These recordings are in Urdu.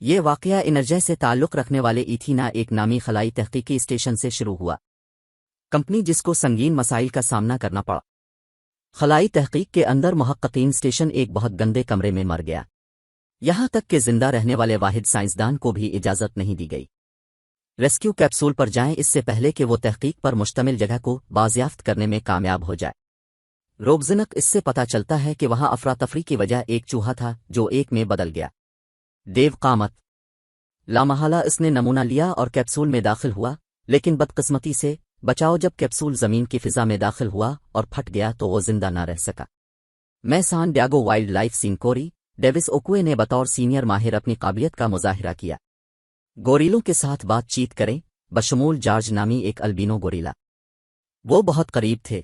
یہ واقعہ انرجی سے تعلق رکھنے والے ایتھینا ایک نامی خلائی تحقیقی اسٹیشن سے شروع ہوا، کمپنی جس کو سنگین مسائل کا سامنا کرنا پڑا۔ خلائی تحقیق کے اندر محققین اسٹیشن ایک بہت گندے کمرے میں مر گیا، یہاں تک کہ زندہ رہنے والے واحد سائنسدان کو بھی اجازت نہیں دی گئی ریسکیو کیپسول پر جائیں اس سے پہلے کہ وہ تحقیق پر مشتمل جگہ کو بازیافت کرنے میں کامیاب ہو جائے۔ روبزنک اس سے پتہ چلتا ہے کہ وہاں افراتفری کی وجہ ایک چوہا تھا جو ایک میں بدل گیا۔ دیو قامت لامحالہ اس نے نمونہ لیا اور کیپسول میں داخل ہوا، لیکن بدقسمتی سے بچاؤ جب کیپسول زمین کی فضا میں داخل ہوا اور پھٹ گیا تو وہ زندہ نہ رہ سکا۔ میں San Diego wildlife sanctuary Davis Okoye نے بطور سینئر ماہر اپنی قابلیت کا مظاہرہ کیا۔ گوریلوں کے ساتھ بات چیت کریں، بشمول جارج نامی ایک البینو گوریلا۔ وہ بہت قریب تھے،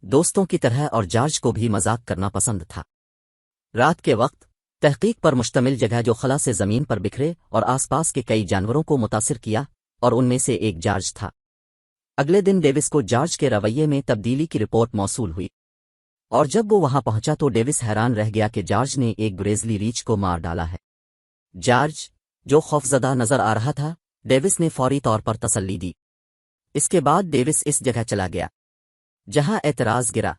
دوستوں کی طرح، اور جارج کو بھی مذاق کرنا پسند تھا۔ رات کے وقت تحقیق پر مشتمل جگہ جو خلا سے زمین پر بکھرے اور آس پاس کے کئی جانوروں کو متاثر کیا، اور ان میں سے ایک جارج تھا۔ اگلے دن ڈیوس کو جارج کے رویے میں تبدیلی کی رپورٹ موصول ہوئی، اور جب وہ وہاں پہنچا تو ڈیوس حیران رہ گیا کہ جارج نے ایک گریزلی ریچھ کو مار ڈالا ہے۔ جارج جو خوفزدہ نظر آ رہا تھا، ڈیوس نے فوری طور پر تسلی دی۔ اس کے بعد ڈیوس اس جگہ چلا گیا جہاں اعتراض گرا،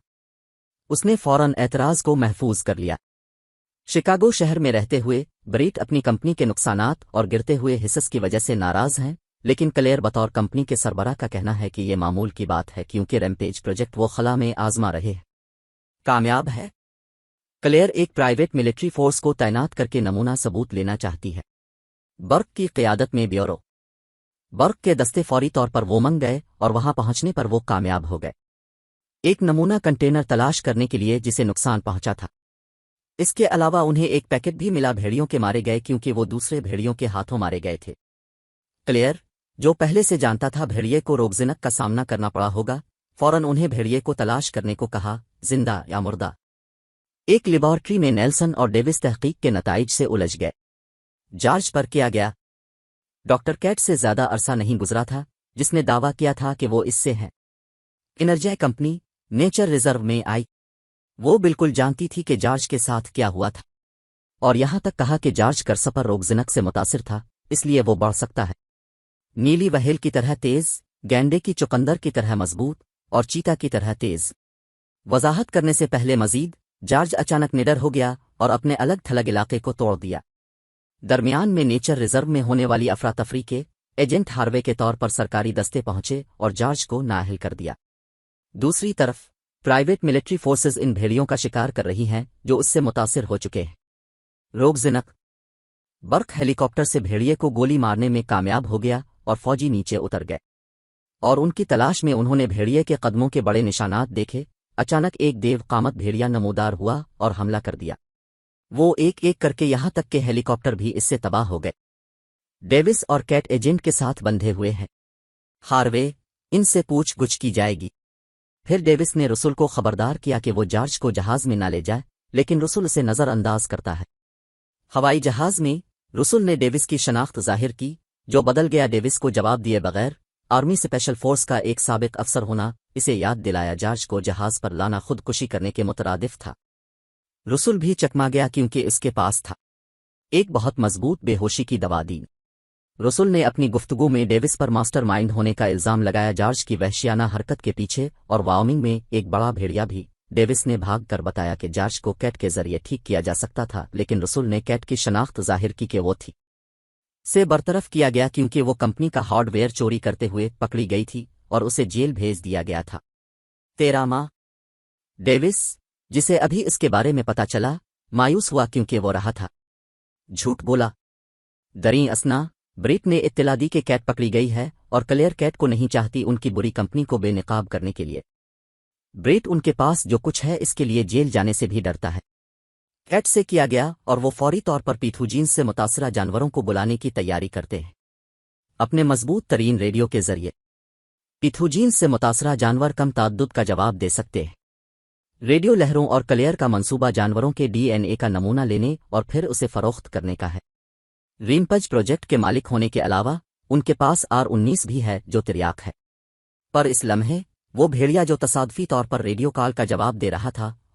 اس نے فوراً اعتراض کو محفوظ کر لیا۔ شکاگو شہر میں رہتے ہوئے بریٹ اپنی کمپنی کے نقصانات اور گرتے ہوئے حصص کی وجہ سے ناراض ہیں، لیکن کلیئر بطور کمپنی کے سربراہ کا کہنا ہے کہ یہ معمول کی بات ہے کیونکہ ریمپیج پروجیکٹ وہ خلا میں آزما رہے ہیں کامیاب ہے۔ کلیئر ایک پرائیویٹ ملٹری فورس کو تعینات کر کے نمونہ ثبوت لینا چاہتی ہے۔ برک کی قیادت میں بیورو برک کے دستے فوری طور پر وہ منگ گئے اور وہاں پہنچنے پر وہ کامیاب ہو گئے، ایک نمونہ کنٹینر تلاش کرنے کے لیے جسے نقصان پہنچا تھا۔ اس کے علاوہ انہیں ایک پیکٹ بھی ملا بھیڑیوں کے مارے گئے کیونکہ وہ دوسرے بھیڑیوں کے ہاتھوں مارے گئے تھے۔ کلیئر جو پہلے سے جانتا تھا بھیڑیے کو روبزنک کا سامنا کرنا پڑا ہوگا، فوراً انہیں بھیڑیے کو تلاش کرنے کو کہا، زندہ یا مردہ۔ ایک لیبارٹری میں نیلسن اور ڈیوس تحقیق کے نتائج سے الجھ گئے۔ جارج پر کیا گیا؟ ڈاکٹر کیٹ سے زیادہ عرصہ نہیں گزرا تھا جس نے دعویٰ کیا تھا کہ وہ اس سے ہے۔ انرجی کمپنی نیچر ریزرو میں آئی، وہ بالکل جانتی تھی کہ جارج کے ساتھ کیا ہوا تھا، اور یہاں تک کہا کہ جارج کرسپر روبزنک سے متاثر تھا، اس لیے وہ بڑھ سکتا ہے۔ نیلی وہیل کی طرح تیز، گینڈے کی چقندر کی طرح مضبوط، اور چیتا کی طرح تیز۔ وضاحت کرنے سے پہلے مزید، جارج اچانک نڈر ہو گیا اور اپنے الگ تھلگ علاقے کو توڑ دیا۔ درمیان میں نیچر ریزرو میں ہونے والی افراتفری کے ایجنٹ ہاروے کے طور پر سرکاری دستے پہنچے اور جارج کو نااہل کر دیا۔ دوسری طرف پرائیویٹ ملٹری فورسز ان بھیڑیوں کا شکار کر رہی ہیں جو اس سے متاثر ہو چکے ہیں۔ روبزنک برک ہیلی کاپٹر سے بھیڑیے کو گولی مارنے میں کامیاب ہو گیا اور فوجی نیچے اتر گئے، اور ان کی تلاش میں انہوں نے بھیڑیے کے قدموں کے بڑے نشانات دیکھے۔ اچانک ایک دیو قامت بھیڑیا نمودار ہوا اور حملہ کر دیا، وہ ایک ایک کر کے یہاں تک کہ ہیلی کاپٹر بھی اس سے تباہ ہو گئے۔ ڈیوس اور کیٹ ایجنٹ کے ساتھ بندھے ہوئے ہیں، ہاروے ان سے پوچھ گچھ کی جائے گی۔ پھر ڈیوس نے رسول کو خبردار کیا کہ وہ جارج کو جہاز میں نہ لے جائے، لیکن رسول اسے نظر انداز کرتا ہے۔ ہوائی جہاز میں رسول نے ڈیوس کی شناخت ظاہر کی جو بدل گیا۔ ڈیوس کو جواب دیے بغیر آرمی اسپیشل فورس کا ایک سابق افسر ہونا اسے یاد دلایا جارج کو جہاز پر لانا خودکشی کرنے کے مترادف تھا۔ رسول بھی چکما گیا کیونکہ اس کے پاس تھا ایک بہت مضبوط بے ہوشی کی دوا دی۔ رسول نے اپنی گفتگو میں ڈیوس پر ماسٹر مائنڈ ہونے کا الزام لگایا جارج کی وحشیانہ حرکت کے پیچھے، اور وائمنگ میں ایک بڑا بھیڑیا بھی۔ ڈیوس نے بھاگ کر بتایا کہ جارج کو کیٹ کے ذریعے ٹھیک کیا جا سکتا تھا، لیکن رسول نے کیٹ کی شناخت ظاہر کی کہ وہ تھی سے برطرف کیا گیا کیونکہ وہ کمپنی کا ہارڈ ویئر چوری کرتے ہوئے پکڑی گئی تھی اور اسے جیل بھیج دیا گیا تھا۔ 13 ماہ ڈیوس جسے ابھی اس کے بارے میں پتا چلا مایوس ہوا کیونکہ وہ رہا تھا جھوٹ بولا۔ دریں اسنا بریٹ نے اطلاع دی کہ کیٹ پکڑی گئی ہے اور کلیئر کیٹ کو نہیں چاہتی ان کی بری کمپنی کو بے نقاب کرنے کے لیے۔ بریٹ ان کے پاس جو کچھ ہے اس کے لیے جیل جانے سے بھی ڈرتا ہے۔ کیٹ سے کیا گیا اور وہ فوری طور پر پیتھوجین سے متاثرہ جانوروں کو بلانے کی تیاری کرتے ہیں اپنے مضبوط ترین ریڈیو کے ذریعے۔ پیتھوجین سے متاثرہ جانور کم تعدد کا جواب دے سکتے ہیں۔ ریڈیو لہروں اور کلیئر کا منصوبہ جانوروں کے ڈی این اے کا نمونہ لینے اور پھر اسے فروخت کرنے کا ہے۔ ریمپج پروجیکٹ کے مالک ہونے کے علاوہ ان کے پاس R19 بھی ہے جو تریاک ہے، پر اس لمحے وہ بھیڑیا جو تصادفی طور پر ریڈیو کال کا جواب دے رہا تھا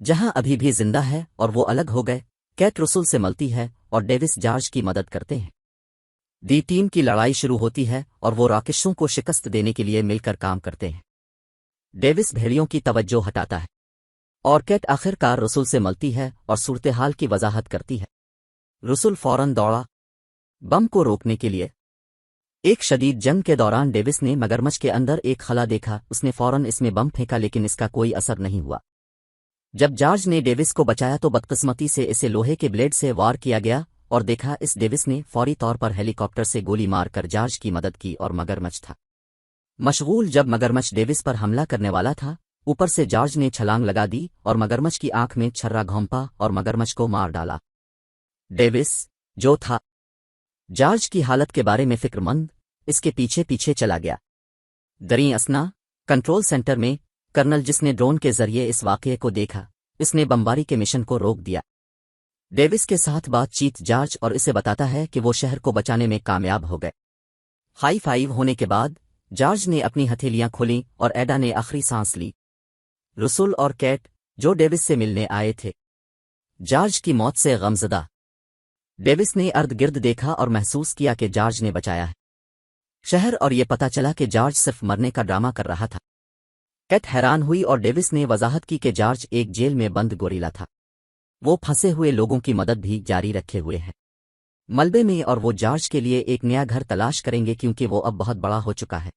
جہاں ابھی بھی زندہ ہے اور وہ الگ ہو گئے، کیٹ رسول سے ملتی ہے اور ڈیوس جارج کی مدد کرتے ہیں۔ دی ٹیم کی لڑائی شروع ہوتی ہے اور وہ راکشوں کو شکست دینے کے لیے مل کر کام کرتے ہیں۔ ڈیوس بھیڑیوں کی توجہ ہٹاتا ہے اور کیٹ آخر کار رسول سے ملتی ہے اور صورتحال کی وضاحت کرتی ہے۔ رسول فوراً دوڑا بم کو روکنے کے لیے۔ ایک شدید جنگ کے دوران ڈیوس نے مگرمچھ کے اندر ایک خلا دیکھا، اس نے فوراً اس میں بم پھینکا لیکن اس کا کوئی اثر نہیں ہوا۔ جب جارج نے ڈیوس کو بچایا تو بدقسمتی سے اسے لوہے کے بلیڈ سے وار کیا گیا اور دیکھا اس ڈیوس نے فوری طور پر ہیلی کاپٹر سے گولی مار کر جارج کی مدد کی اور مگرمچھ تھا مشغول۔ جب مگرمچھ ڈیوس پر حملہ کرنے والا تھا، اوپر سے جارج نے چھلانگ لگا دی اور مگرمچھ کی آنکھ میں چھرا گھونپا اور مگرمچھ کو مار ڈالا۔ ڈیوس جو تھا جارج کی حالت کے بارے میں فکر مند، اس کے پیچھے پیچھے چلا گیا۔ دریں اسنا کنٹرول سینٹر میں کرنل، جس نے ڈرون کے ذریعے اس واقعے کو دیکھا، اس نے بمباری کے مشن کو روک دیا۔ ڈیوس کے ساتھ بات چیت جارج اور اسے بتاتا ہے کہ وہ شہر کو بچانے میں کامیاب ہو گئے۔ ہائی فائیو ہونے کے بعد جارج نے اپنی ہتھیلیاں کھولیں اور ایڈا نے آخری سانس لی۔ رسول اور کیٹ جو ڈیوس سے ملنے آئے تھے، جارج کی موت سے غمزدہ۔ ڈیوس نے ارد گرد دیکھا اور محسوس کیا کہ جارج نے بچایا ہے شہر، اور یہ پتا چلا کہ جارج صرف مرنے کا ڈرامہ کر رہا تھا۔ کیٹ حیران ہوئی اور ڈیوس نے وضاحت کی کہ جارج ایک جیل میں بند گوریلا تھا، وہ پھنسے ہوئے لوگوں کی مدد بھی جاری رکھے ہوئے ہیں ملبے میں، اور وہ جارج کے لیے ایک نیا گھر تلاش کریں گے کیونکہ وہ اب بہت بڑا ہو چکا ہے۔